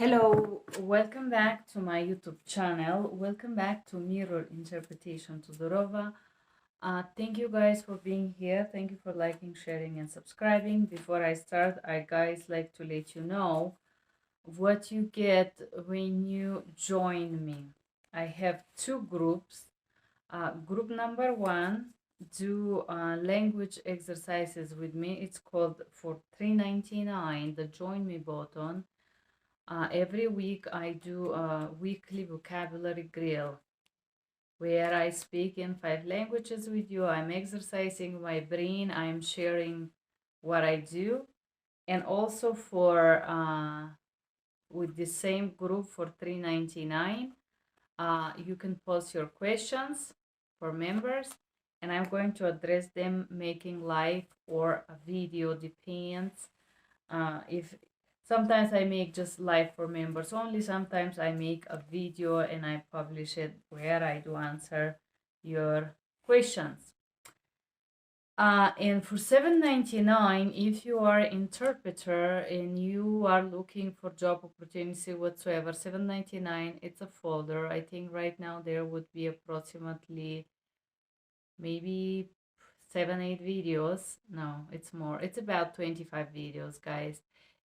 Hello, welcome back to my YouTube channel. Welcome back to Mirror Interpretation Todorova. Thank you guys for being here. Thank you for liking, sharing, and subscribing. Before I start, I guys like to let you know what you get when you join me. I have two groups. Group number one, do language exercises with me. It's called for $3.99, the join me button. Every week I do a weekly vocabulary grill where I speak in 5 languages with you. I'm exercising my brain. I'm sharing what I do. And also for with the same group for $3.99, you can post your questions for members, and I'm going to address them making live or a video, depends. If sometimes I make just live for members only, sometimes I make a video and I publish it where I do answer your questions. And for $7.99, if you are interpreter and you are looking for job opportunity whatsoever, $7.99, it's a folder. I think right now there would be approximately maybe 7-8 videos. No, it's more. It's about 25 videos, guys.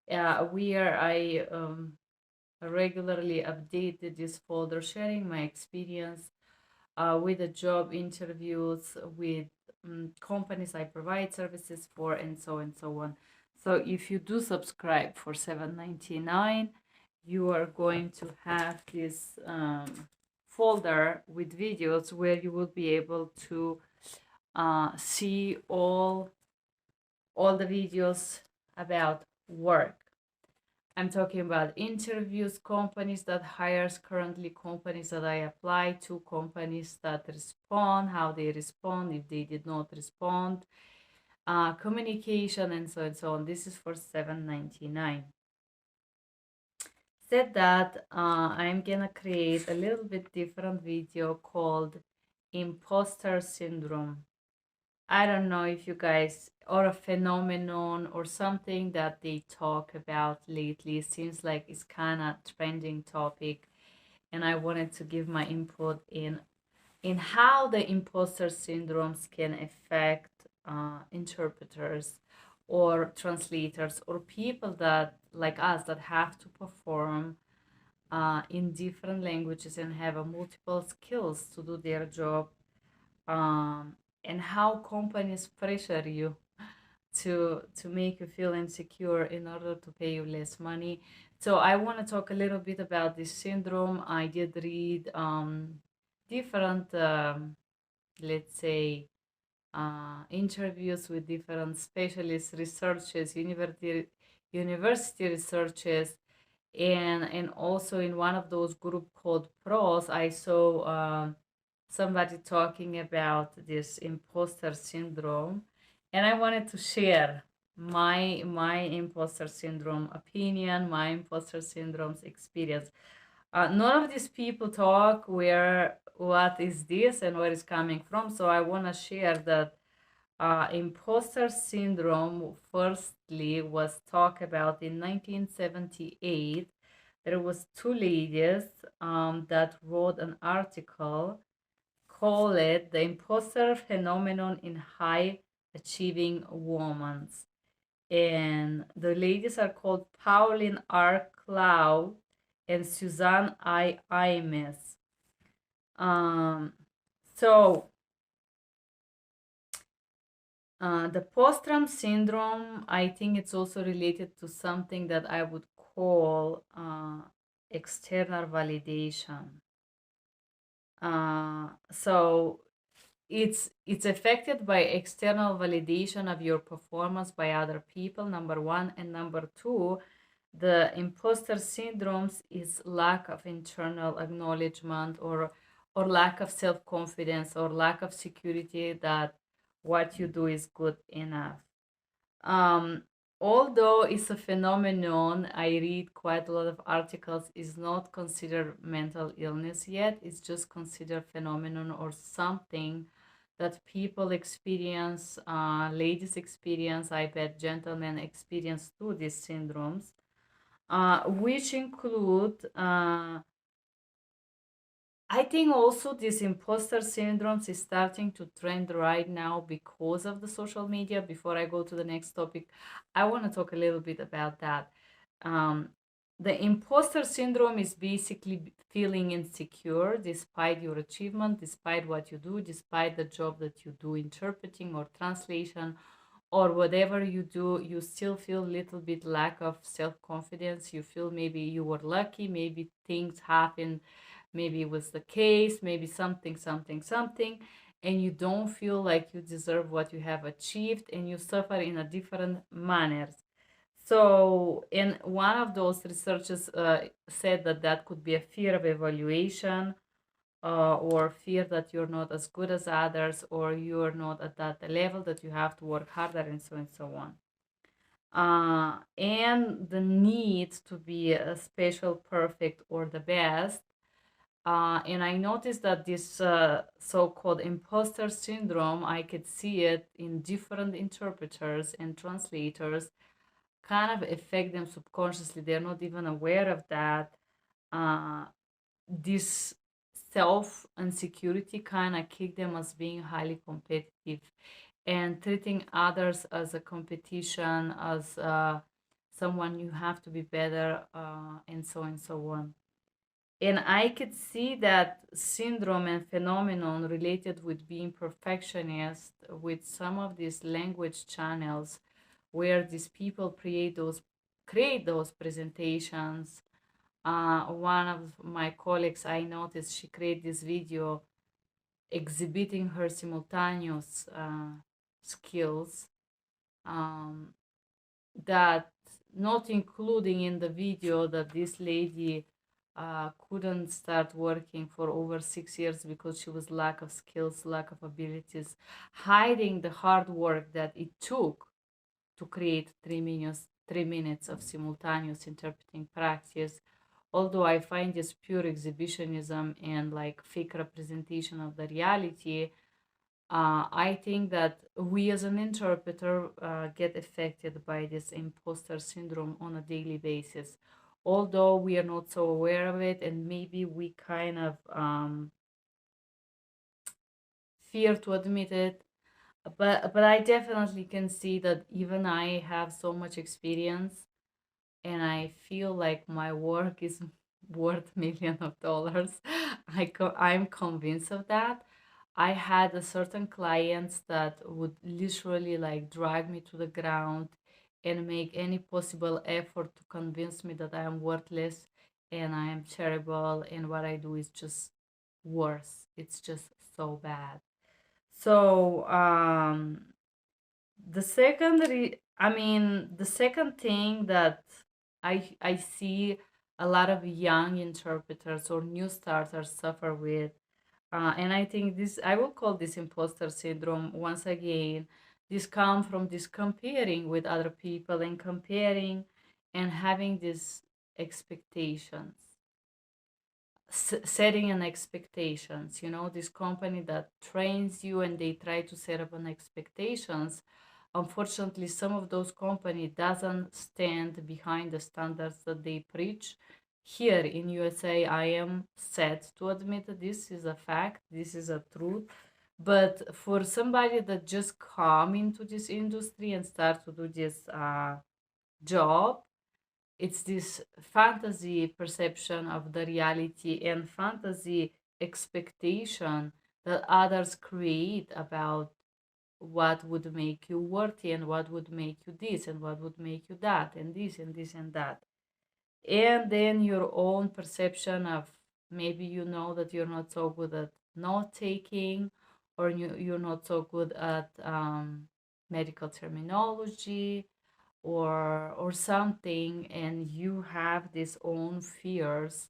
Where I regularly update this folder, sharing my experience with the job interviews, with companies I provide services for, and so on. So if you do subscribe for $7.99, you are going to have this folder with videos where you will be able to see all the videos about work. I'm talking about interviews, companies that hires currently, companies that I apply to, companies that respond, how they respond, if they did not respond, communication, and so on. This is for $7.99. Said that, I'm gonna create a little bit different video called Imposter Syndrome. I don't know if you guys, or a phenomenon or something that they talk about lately. It seems like it's kind of trending topic, and I wanted to give my input in how the imposter syndromes can affect interpreters or translators or people that like us that have to perform in different languages and have a multiple skills to do their job, and how companies pressure you to make you feel insecure in order to pay you less money. So I want to talk a little bit about this syndrome. I did read different, let's say, interviews with different specialists, researchers, university researchers, and also in one of those group called pros, I saw somebody talking about this imposter syndrome, and I wanted to share my imposter syndrome opinion, my imposter syndrome's experience. None of these people talk where what is this and where it's coming from, so I want to share that imposter syndrome firstly was talked about in 1978. There was two ladies that wrote an article, call it the imposter phenomenon in high achieving women. And the ladies are called Pauline R. Clow and Suzanne I. Imes. So the Postrum syndrome, I think it's also related to something that I would call external validation. So it's affected by external validation of your performance by other people, number one, and number two, the imposter syndromes is lack of internal acknowledgement or lack of self-confidence or lack of security that what you do is good enough. Although it's a phenomenon, I read quite a lot of articles, is not considered mental illness yet. It's just considered phenomenon or something that people experience, ladies experience, I bet gentlemen experience too, these syndromes. which include I think also this imposter syndrome is starting to trend right now because of the social media. Before I go to the next topic, I want to talk a little bit about that. Um, the imposter syndrome is basically feeling insecure despite your achievement, despite what you do, despite the job that you do, interpreting or translation or whatever you do. You still feel a little bit lack of self-confidence. You feel maybe you were lucky, maybe things happened, maybe it was the case, maybe something, and you don't feel like you deserve what you have achieved, and you suffer in a different manners. So in one of those researchers said that that could be a fear of evaluation, or fear that you're not as good as others, or you're not at that level, that you have to work harder, and so on. And the need to be a special, perfect, or the best. And I noticed that this so-called imposter syndrome, I could see it in different interpreters and translators, kind of affect them subconsciously. They're not even aware of that. Uh, this self insecurity kind of kick them as being highly competitive and treating others as a competition, as someone you have to be better, and so on. And I could see that syndrome and phenomenon related with being perfectionist with some of these language channels where these people create those presentations. One of my colleagues, I noticed, she created this video exhibiting her simultaneous skills, um, that not including in the video that this lady couldn't start working for over 6 years because she was lack of skills, lack of abilities, hiding the hard work that it took to create 3 minutes of simultaneous interpreting practice. Although I find this pure exhibitionism and like fake representation of the reality, I think that we as an interpreter get affected by this imposter syndrome on a daily basis. Although we are not so aware of it, and maybe we kind of fear to admit it, but I definitely can see that even I have so much experience, and I feel like my work is worth millions of dollars. I'm convinced of that. I had a certain clients that would literally like drag me to the ground and make any possible effort to convince me that I am worthless and I am terrible and what I do is just worse. It's just so bad. So the second thing that I see a lot of young interpreters or new starters suffer with, and I think this, I will call this imposter syndrome once again. This comes from this comparing with other people and comparing and having these expectations, setting an expectations. This company that trains you and they try to set up an expectations. Unfortunately, some of those company doesn't stand behind the standards that they preach. Here in USA, I am sad to admit that this is a fact, this is a truth. But for somebody that just come into this industry and start to do this job, it's this fantasy perception of the reality and fantasy expectation that others create about what would make you worthy and what would make you this and what would make you that and this and this and that. And then your own perception of, maybe you know that you're not so good at note taking, or you're not so good at medical terminology, or something, and you have these own fears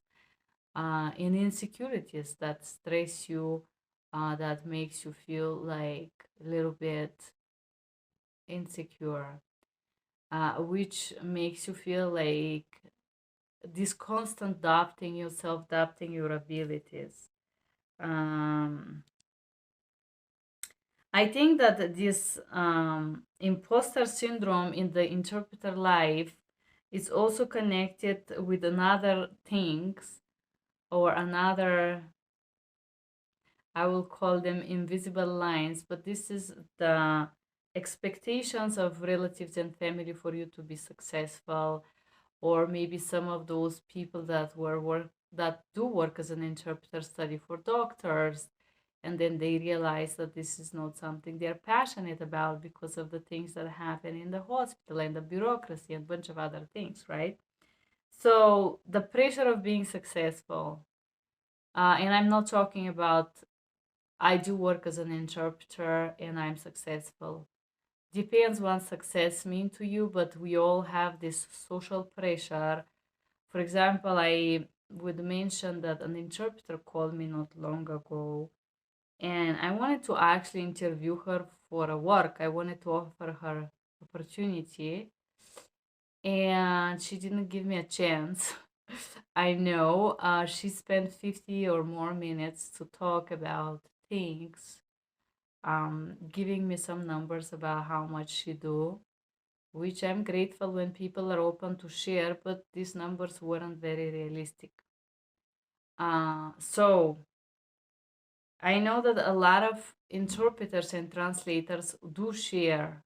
and insecurities that stress you, that makes you feel like a little bit insecure, which makes you feel like this constant doubting yourself, doubting your abilities. um, I think that this imposter syndrome in the interpreter life It's also connected with another things or another, I will call them invisible lines, but this is the expectations of relatives and family for you to be successful, or maybe some of those people that do work as an interpreter study for doctors, and then they realize that this is not something they're passionate about because of the things that happen in the hospital and the bureaucracy and a bunch of other things, right? So the pressure of being successful, and I'm not talking about I do work as an interpreter and I'm successful. Depends what success mean to you, but we all have this social pressure. For example, I would mention that an interpreter called me not long ago, and I wanted to actually interview her for a work. I wanted to offer her opportunity, and she didn't give me a chance. I know she spent 50 or more minutes to talk about things, giving me some numbers about how much she do, which I'm grateful when people are open to share, but these numbers weren't very realistic. So I know that a lot of interpreters and translators do share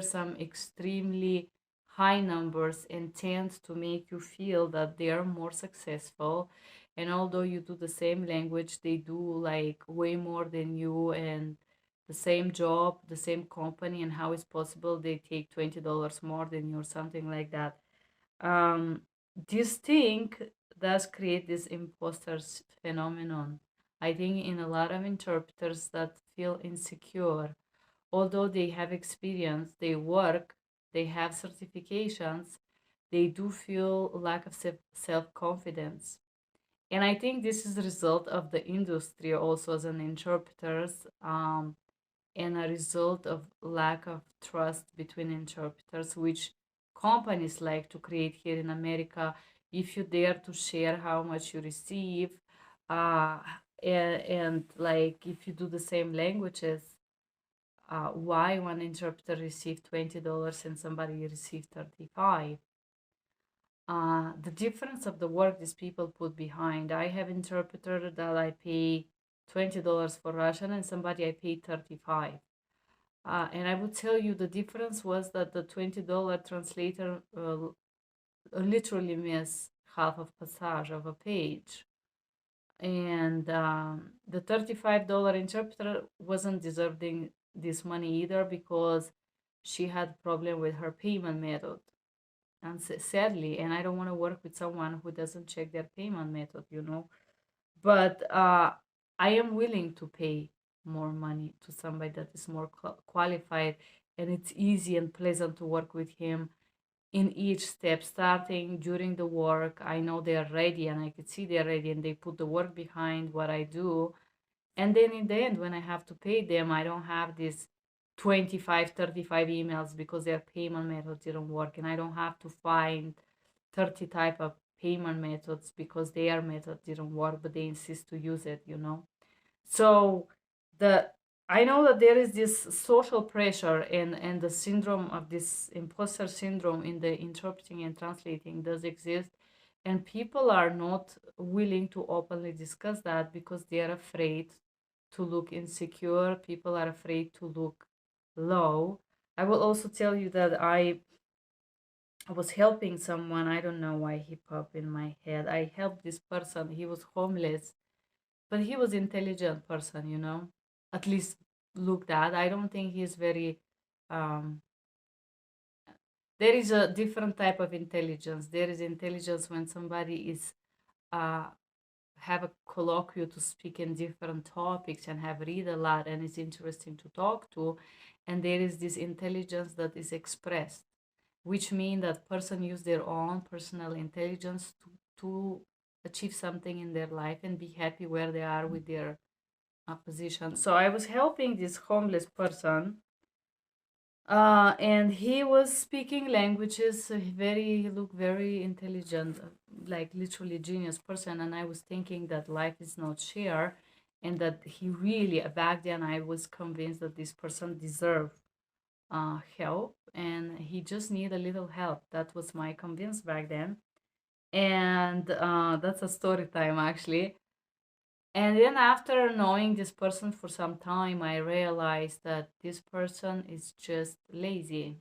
some extremely high numbers and tend to make you feel that they are more successful. And although you do the same language, they do like way more than you, and the same job, the same company, and how is possible they take $20 more than you or something like that. um, this thing does create this imposters phenomenon. I think in a lot of interpreters that feel insecure, although they have experience, they work, they have certifications, they do feel lack of self confidence. And I think this is a result of the industry also as an interpreters. And a result of lack of trust between interpreters, which companies like to create here in America. If you dare to share how much you receive, uh, and like if you do the same languages, why one interpreter received $20 and somebody received 35? The difference of the work these people put behind. I have interpreter that I pay $20 for Russian and somebody I pay 35. And I would tell you the difference was that the $20 translator literally missed half of passage of a page. And the $35 interpreter wasn't deserving this money either because she had problem with her payment method. And sadly, and I don't want to work with someone who doesn't check their payment method. But I am willing to pay more money to somebody that is more qualified, and it's easy and pleasant to work with him in each step, starting during the work. I know they are ready, and I could see they're ready, and they put the work behind what I do. And then in the end, when I have to pay them, I don't have this 25, 35 emails because their payment method didn't work, and I don't have to find 30 type of payment methods because their method didn't work, but they insist to use it. So the I know that there is this social pressure and the syndrome of this imposter syndrome in the interpreting and translating does exist, and people are not willing to openly discuss that because they are afraid to look insecure. People are afraid to look low. I will also tell you that I was helping someone. I don't know why he popped in my head. I helped this person. He was homeless, but he was intelligent person. At least look that. I don't think he's very. Um, there is a different type of intelligence. There is intelligence when somebody is uh, have a colloquial to speak in different topics and have read a lot and is interesting to talk to, and there is this intelligence that is expressed, which mean that person use their own personal intelligence to achieve something in their life and be happy where they are with their position. So I was helping this homeless person, and he was speaking languages. He looked very intelligent, like literally genius person. And I was thinking that life is not shared, and that he really back then I was convinced that this person deserved help, and he just need a little help. That was my convince back then. And that's a story time actually. And then after knowing this person for some time, I realized that this person is just lazy.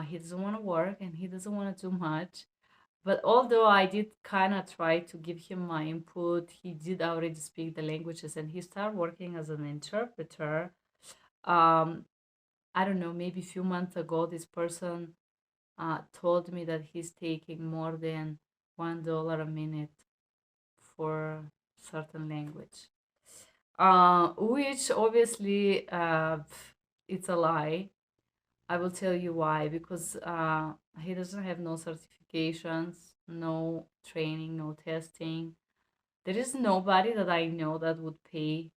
He doesn't want to work and he doesn't want to do much. But although I did kind of try to give him my input, he did already speak the languages and he started working as an interpreter. Um, I don't know, maybe a few months ago, this person told me that he's taking more than $1 a minute for certain language, which obviously it's a lie. I will tell you why. Because he doesn't have no certifications, no training, no testing. There is nobody that I know that would pay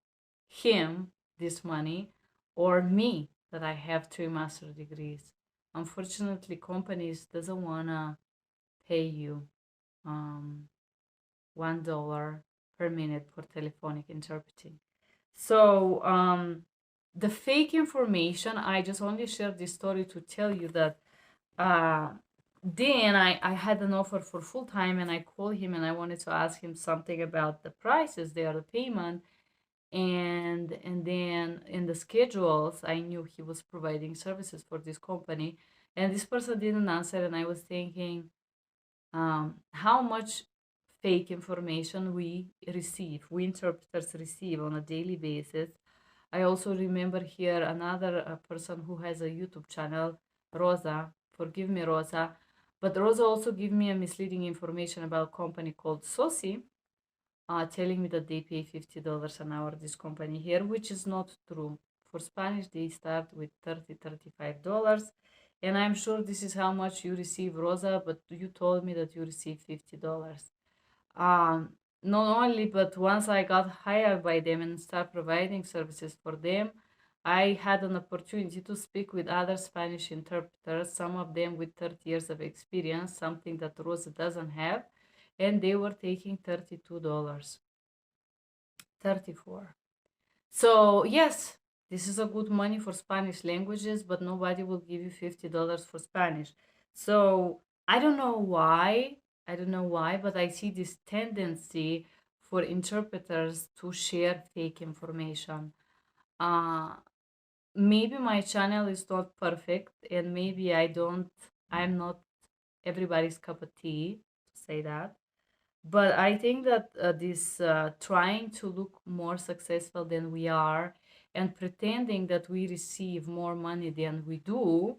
him this money, or me that I have 3 master degrees. Unfortunately, companies doesn't wanna pay you um, $1 per minute for telephonic interpreting. So the fake information, I just only shared this story to tell you that uh, then I had an offer for full time, and I called him and I wanted to ask him something about the prices there, the payment, and then in the schedules I knew he was providing services for this company, and this person didn't answer, and I was thinking how much fake information we interpreters receive on a daily basis. I also remember here another person who has a YouTube channel, Rosa. Forgive me, Rosa. But Rosa also gave me a misleading information about a company called Sosi, telling me that they pay $50 an hour, this company here, which is not true. For Spanish, they start with $35. And I'm sure this is how much you receive, Rosa, but you told me that you receive $50. um, Not only, but once I got hired by them and start providing services for them, I had an opportunity to speak with other Spanish interpreters, some of them with 30 years of experience, something that Rosa doesn't have, and they were taking $32, 34. So yes, this is a good money for Spanish languages, but nobody will give you $50 for Spanish. So I don't know why. I don't know why, but I see this tendency for interpreters to share fake information. Uh, Maybe my channel is not perfect, and maybe I'm not everybody's cup of tea to say that. But I think that this trying to look more successful than we are and pretending that we receive more money than we do,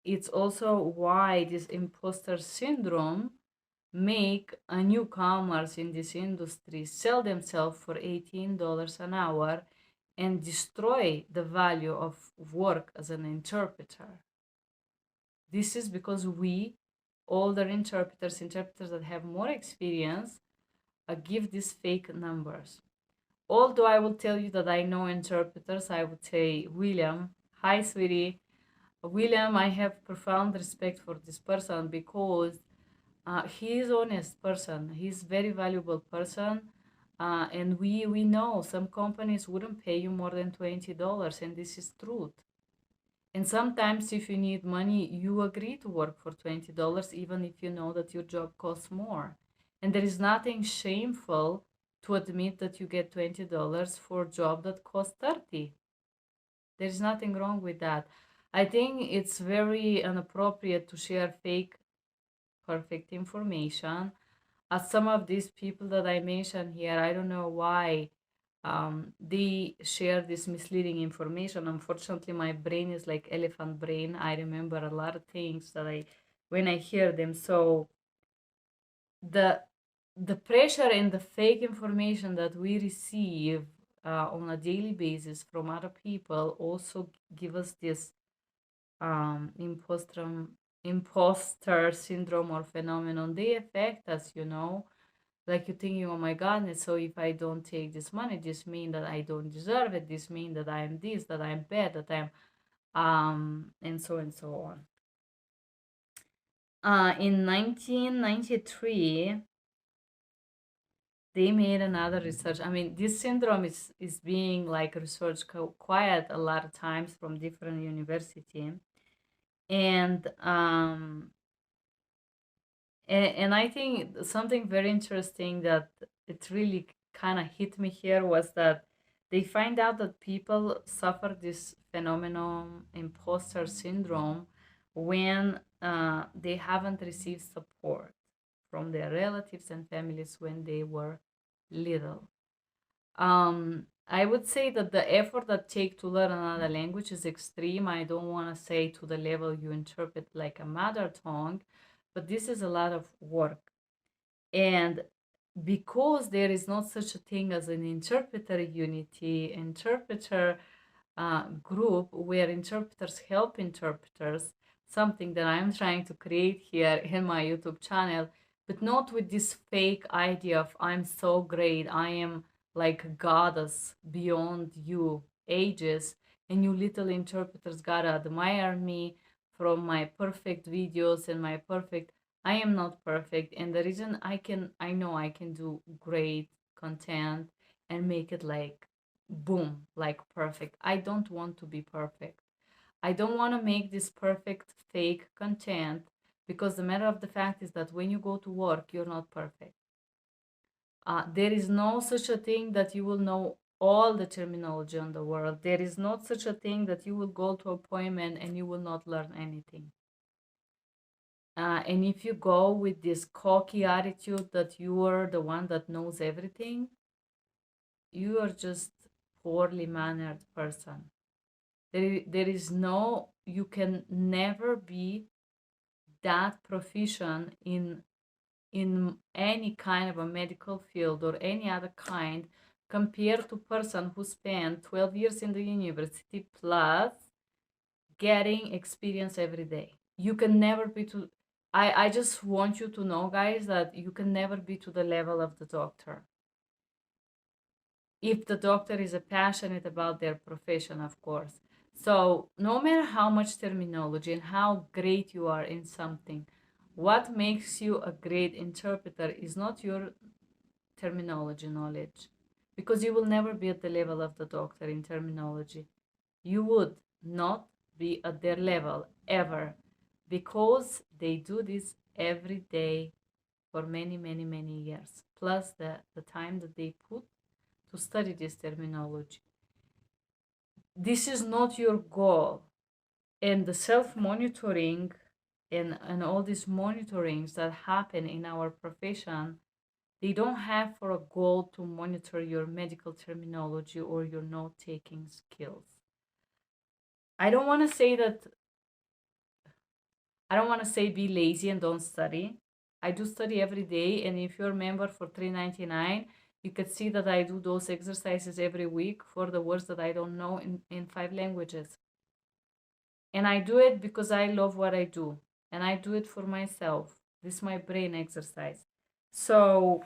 it's also why this imposter syndrome make newcomers in this industry sell themselves for $18 an hour and destroy the value of work as an interpreter. This is because we, older interpreters that have more experience, give these fake numbers. Although I will tell you that I know interpreters, I would say, William, hi, sweetie. William, I have profound respect for this person because he is honest person. He's very valuable person. And we know some companies wouldn't pay you more than $20, and this is truth. And sometimes if you need money, you agree to work for $20 even if you know that your job costs more. And there is nothing shameful to admit that you get $20 for a job that costs 30. There's nothing wrong with that. I think it's very inappropriate to share fake perfect information. As some of these people that I mentioned here, I don't know why they share this misleading information. Unfortunately, my brain is like elephant brain. I remember a lot of things that when I hear them. So the the pressure and the fake information that we receive on a daily basis from other people also give us this imposter syndrome or phenomenon. They affect us, like you're thinking, oh my goodness, so if I don't take this money, this means that I don't deserve it, this means that I'm this, that I'm bad, that I'm and so on. In 1993, they made another research. I mean, this syndrome is being like researched quite a lot of times from different university, and I think something very interesting that it really kind of hit me here was that they find out that people suffer this phenomenon, imposter syndrome, when they haven't received support from their relatives and families when they were little. I would say that the effort that take to learn another language is extreme. I don't want to say to the level you interpret like a mother tongue, but this is a lot of work. And because there is not such a thing as an interpreter unity, interpreter group where interpreters help interpreters, something that I'm trying to create here in my YouTube channel, but not with this fake idea of I'm so great, I am like a goddess beyond you ages, and you little interpreters gotta admire me from my perfect videos and my perfect. I am not perfect, and the reason I know I can do great content and make it like boom, like perfect. I don't want to be perfect. I don't want to make this perfect fake content, because the matter of the fact is that when you go to work, you're not perfect. There is no such a thing that you will know all the terminology in the world. There is not such a thing that you will go to appointment and you will not learn anything. And if you go with this cocky attitude that you are the one that knows everything, you are just poorly mannered person. There is no, you can never be that proficient in any kind of a medical field or any other kind compared to person who spent 12 years in the university plus getting experience every day. You can never be to, I just want you to know, guys, that you can never be to the level of the doctor. If the doctor is passionate about their profession, of course. So no matter how much terminology and how great you are in something, what makes you a great interpreter is not your terminology knowledge, because you will never be at the level of the doctor in terminology. You would not be at their level ever, because they do this every day for many, many, many years, plus the time that they put to study this terminology. This is not your goal. And the self-monitoring and all these monitorings that happen in our profession, they don't have for a goal to monitor your medical terminology or your note-taking skills. I don't want to say that, I don't want to say be lazy and don't study. I do study every day, and if you're a member for $3.99, you could see that I do those exercises every week for the words that I don't know in 5 languages. And I do it because I love what I do, and I do it for myself. This is my brain exercise. So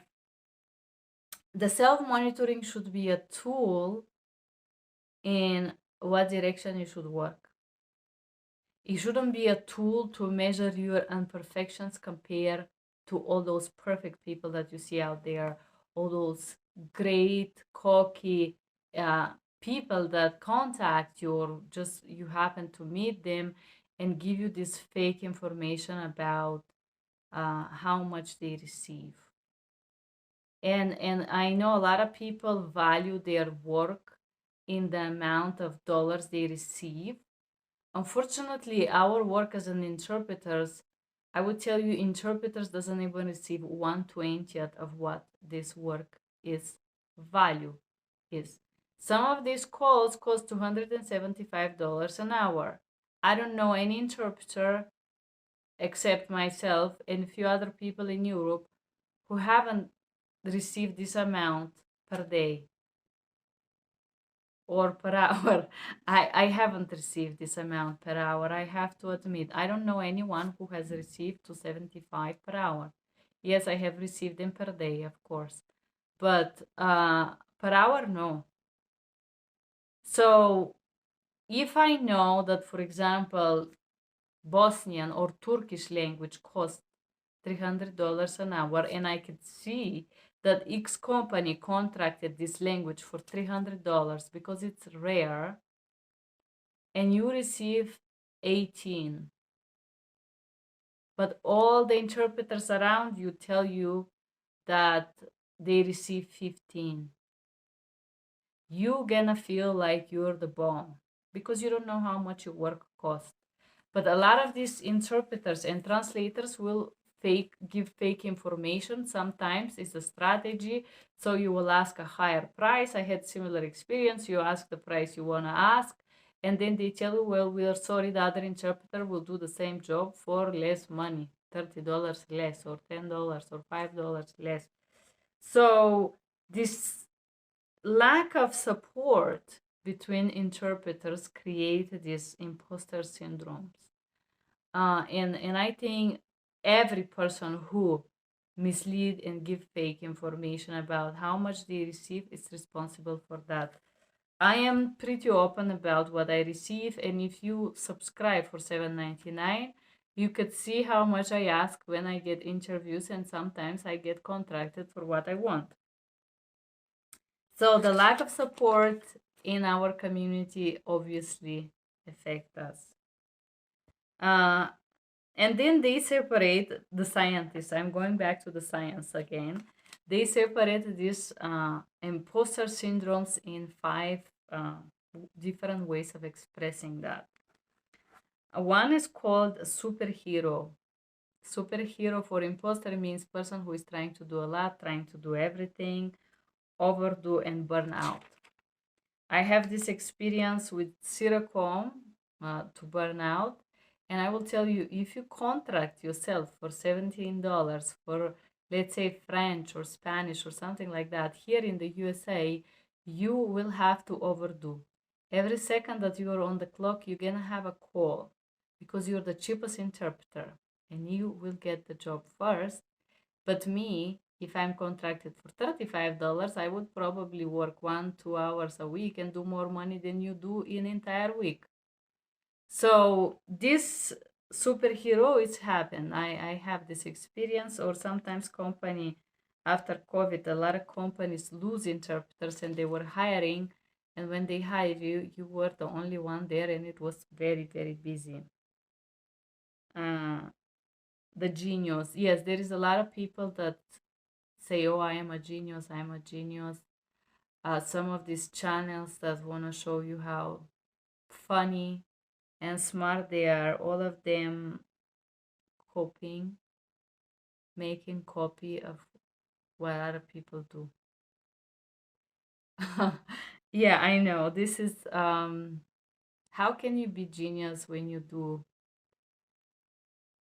the self-monitoring should be a tool in what direction you should work. It shouldn't be a tool to measure your imperfections compared to all those perfect people that you see out there, all those great, cocky people that contact you, or just you happen to meet them and give you this fake information about how much they receive. And I know a lot of people value their work in the amount of dollars they receive. Unfortunately, our work as an interpreters, I would tell you, interpreters doesn't even receive 1/20th of what this work is value is. Some of these calls cost $275 an hour. I don't know any interpreter except myself and a few other people in Europe who haven't received this amount per day or per hour. I haven't received this amount per hour. I have to admit, I don't know anyone who has received 275 per hour. Yes, I have received them per day, of course, but per hour, no. So if I know that, for example, Bosnian or Turkish language costs $300 an hour, and I could see that X company contracted this language for $300 because it's rare, and you receive 18, but all the interpreters around you tell you that they receive 15, you gonna feel like you're the bomb because you don't know how much your work costs. But a lot of these interpreters and translators will give fake information. Sometimes it's a strategy. So you will ask a higher price. I had similar experience. You ask the price you want to ask, and then they tell you, well, we are sorry, the other interpreter will do the same job for less money, $30 less, or $10 or $5 less. So this lack of support between interpreters create these imposter syndromes. And I think every person who mislead and give fake information about how much they receive is responsible for that. I am pretty open about what I receive, and if you subscribe for $7.99, you could see how much I ask when I get interviews, and sometimes I get contracted for what I want. So the lack of support in our community obviously affect us. And then they separate the scientists. I'm going back to the science again. They separate these imposter syndromes in 5 different ways of expressing that. One is called superhero. Superhero for imposter means person who is trying to do a lot, trying to do everything, overdo and burn out. I have this experience with Siracom to burn out. And I will tell you, if you contract yourself for $17 for, let's say, French or Spanish or something like that, here in the USA, you will have to overdo. Every second that you are on the clock, you're going to have a call because you're the cheapest interpreter and you will get the job first. But me, if I'm contracted for $35, I would probably work 1-2 hours a week and do more money than you do in an entire week. So this superhero, it's happened. I have this experience, or sometimes company after COVID, a lot of companies lose interpreters and they were hiring. And when they hired you, you were the only one there and it was very, very busy. The genius. Yes, there is a lot of people that say, oh, I am a genius, I'm a genius. Some of these channels that want to show you how funny and smart they are, all of them copying, making copy of what other people do. Yeah, I know. This is how can you be genius when you do,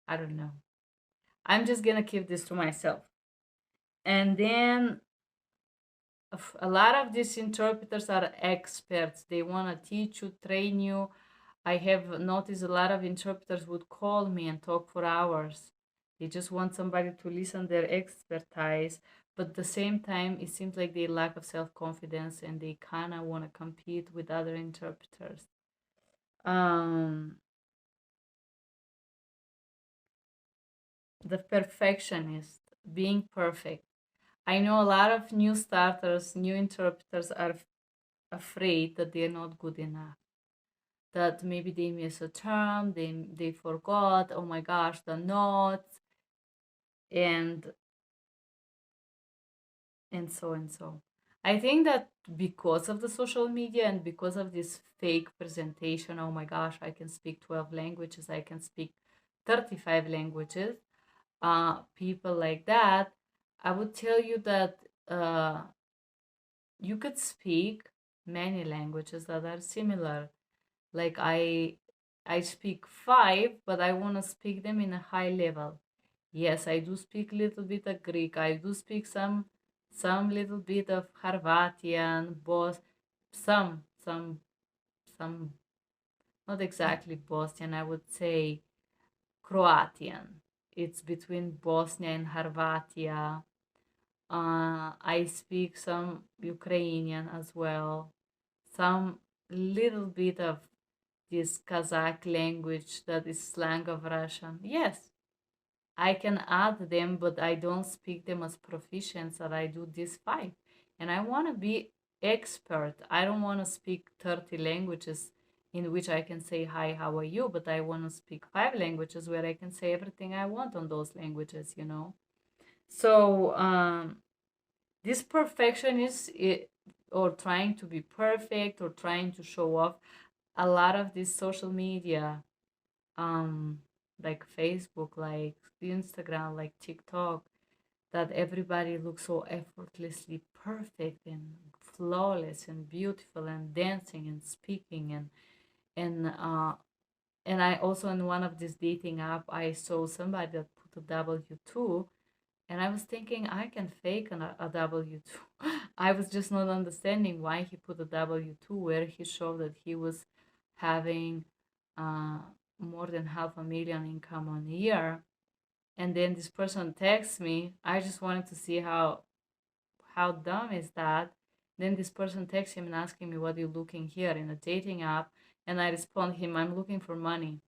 I don't know. I'm just gonna keep this to myself. And then a lot of these interpreters are experts. They want to teach you, train you. I have noticed a lot of interpreters would call me and talk for hours. They just want somebody to listen their expertise, but at the same time, it seems like they lack of self-confidence and they kind of want to compete with other interpreters. The perfectionist, being perfect. I know a lot of new starters, new interpreters are afraid that they're not good enough, that maybe they miss a term, they forgot, oh my gosh, the notes, and so. I think that because of the social media and because of this fake presentation, oh my gosh, I can speak 12 languages, I can speak 35 languages, people like that, I would tell you that you could speak many languages that are similar. Like I speak 5, but I want to speak them in a high level. Yes, I do speak a little bit of Greek. I do speak some little bit of Horvatian, some not exactly Bosnian, I would say Croatian. It's between Bosnia and Horvatia. I speak some Ukrainian as well, some little bit of this Kazakh language that is slang of Russian. Yes, I can add them, but I don't speak them as proficient that I do these 5. And I want to be expert. I don't want to speak 30 languages in which I can say, hi, how are you? But I want to speak 5 languages where I can say everything I want on those languages, you know? So, this perfectionist, or trying to be perfect or trying to show off, a lot of this social media, like Facebook, like Instagram, like TikTok, that everybody looks so effortlessly perfect and flawless and beautiful and dancing and speaking and and I also, in one of this dating app, I saw somebody that put a W2, and I was thinking I can fake a W2. I was just not understanding why he put a W2 where he showed that he was having uh, more than 500,000 income on a year. And then this person texts me. I just wanted to see how dumb is that. Then this person texts him and asking me, what are you looking here in a dating app? And I respond him, I'm looking for money.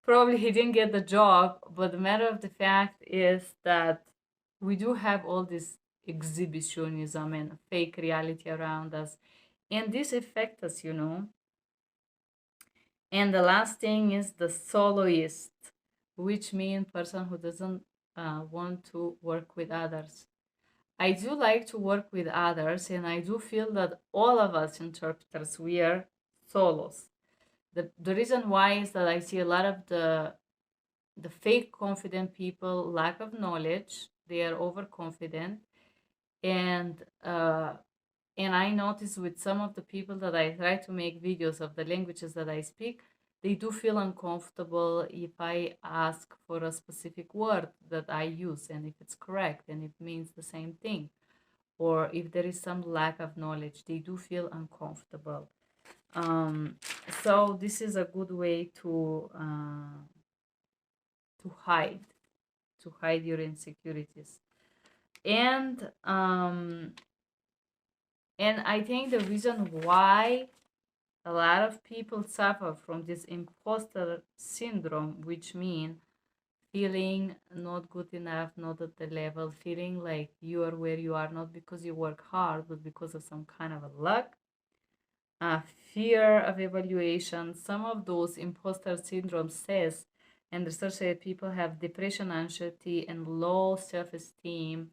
Probably he didn't get the job, but the matter of the fact is that we do have all this exhibitionism and fake reality around us, and this affects us, you know. And the last thing is the soloist, which means person who doesn't want to work with others. I do like to work with others, and I do feel that all of us interpreters, we are solos. The reason why is that I see a lot of the fake confident people, lack of knowledge, they are overconfident, and and I notice with some of the people that I try to make videos of the languages that I speak, they do feel uncomfortable if I ask for a specific word that I use and if it's correct and it means the same thing, or if there is some lack of knowledge, they do feel uncomfortable. Um, so this is a good way to hide to hide your insecurities. And and I think the reason why a lot of people suffer from this imposter syndrome, which means feeling not good enough, not at the level, feeling like you are where you are not because you work hard, but because of some kind of a luck, fear of evaluation. Some of those imposter syndrome says, and research says people have depression, anxiety, and low self-esteem,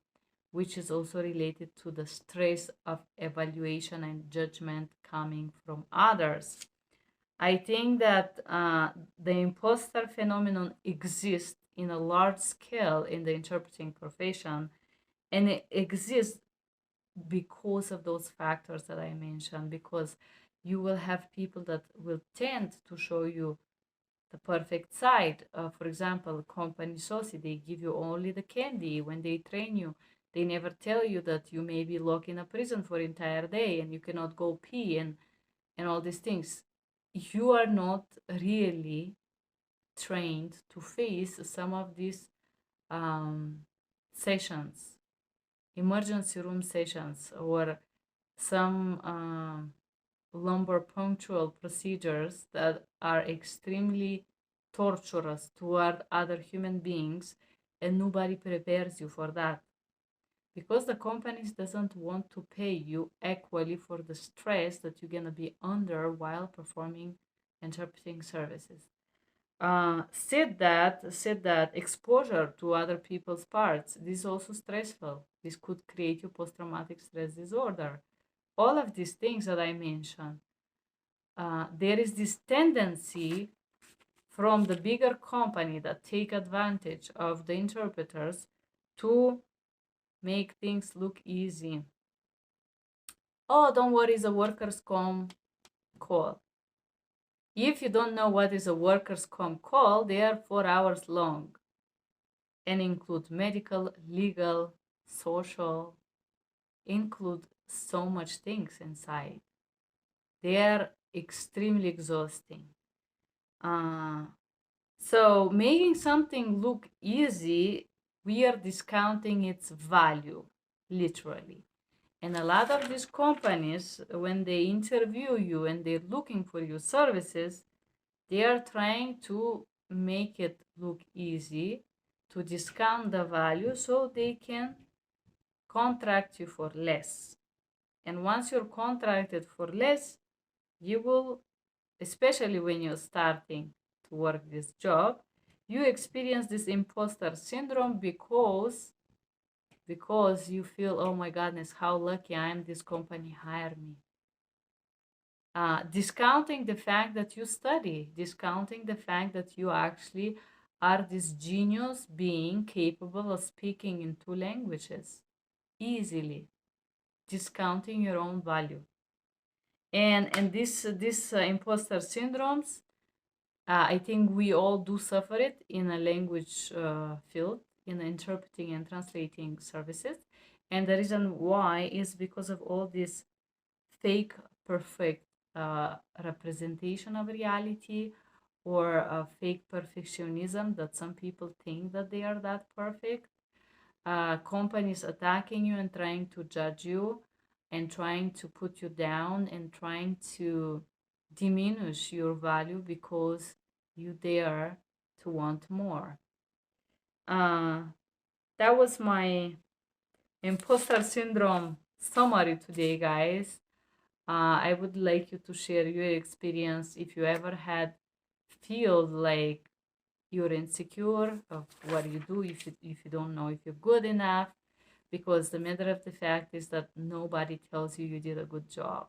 which is also related to the stress of evaluation and judgment coming from others. I think that the imposter phenomenon exists in a large scale in the interpreting profession, and it exists because of those factors that I mentioned, because you will have people that will tend to show you the perfect side. For example, company saucy, they give you only the candy when they train you. They never tell you that you may be locked in a prison for entire day and you cannot go pee and all these things. You are not really trained to face some of these um, sessions, emergency room sessions, or some lumbar punctual procedures that are extremely torturous toward other human beings, and nobody prepares you for that because the companies doesn't want to pay you equally for the stress that you're going to be under while performing interpreting services. Said that exposure to other people's parts, this is also stressful. This could create you post-traumatic stress disorder. All of these things that I mentioned, there is this tendency from the bigger company that take advantage of the interpreters to make things look easy. Oh, don't worry, it's a workers' comp call. If you don't know what is a workers' comp call, they are 4 hours long and include medical, legal, social, include so much things inside. They are extremely exhausting. So making something look easy, we are discounting its value, literally. And a lot of these companies, when they interview you and they're looking for your services, they are trying to make it look easy to discount the value so they can contract you for less. And once you're contracted for less, you will, especially when you're starting to work this job, you experience this imposter syndrome because you feel, oh my goodness, how lucky I am, this company hired me. Discounting the fact that you study, discounting the fact that you actually are this genius being capable of speaking in 2 languages easily, discounting your own value. And this imposter syndromes, I think we all do suffer it in a language field, in interpreting and translating services. And the reason why is because of all this fake perfect representation of reality, or a fake perfectionism that some people think that they are that perfect. Companies attacking you and trying to judge you and trying to put you down and trying to diminish your value because you dare to want more. That was my imposter syndrome summary today, guys. I would like you to share your experience if you ever had feel like you're insecure of what you do, if you don't know if you're good enough, because the matter of the fact is that nobody tells you you did a good job.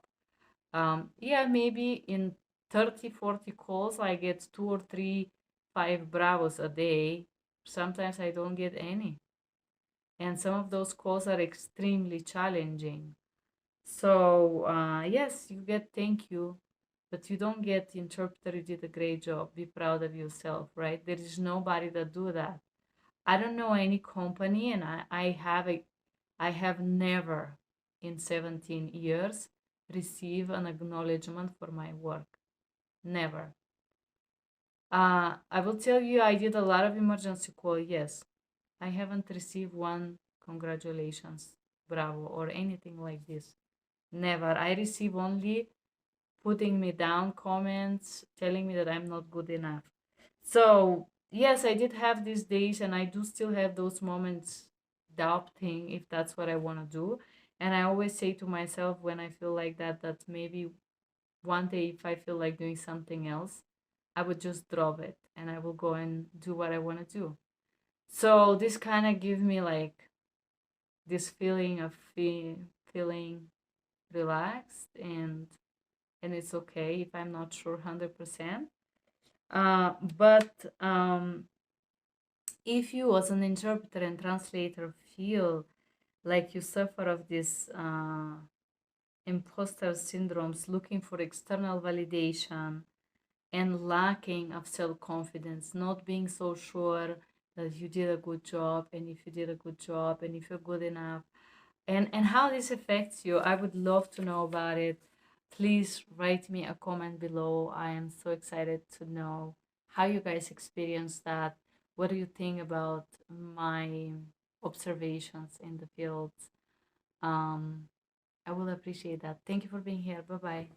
Yeah, maybe in 30, 40 calls, I get 2 or 3, 5 bravos a day. Sometimes I don't get any. And some of those calls are extremely challenging. So, yes, you get thank you, but you don't get interpreter, you did a great job. Be proud of yourself, right? There is nobody that do that. I don't know any company, and I have never in 17 years received an acknowledgement for my work. Never. I will tell you, I did a lot of emergency call. Yes, I haven't received one congratulations, bravo, or anything like this. Never. I receive only putting me down comments, telling me that I'm not good enough. So, yes, I did have these days, and I do still have those moments doubting if that's what I want to do. And I always say to myself when I feel like that, that maybe one day if I feel like doing something else, I would just drop it and I will go and do what I want to do. So, this kind of gives me like this feeling of feeling relaxed, and it's okay if I'm not sure 100%. But if you as an interpreter and translator feel like you suffer of this imposter syndromes, looking for external validation and lacking of self-confidence, not being so sure that you did a good job, and if you did a good job and if you're good enough, and how this affects you, I would love to know about it. Please write me a comment below. I am so excited to know how you guys experience that. What do you think about my observations in the field? I will appreciate that. Thank you for being here. Bye bye.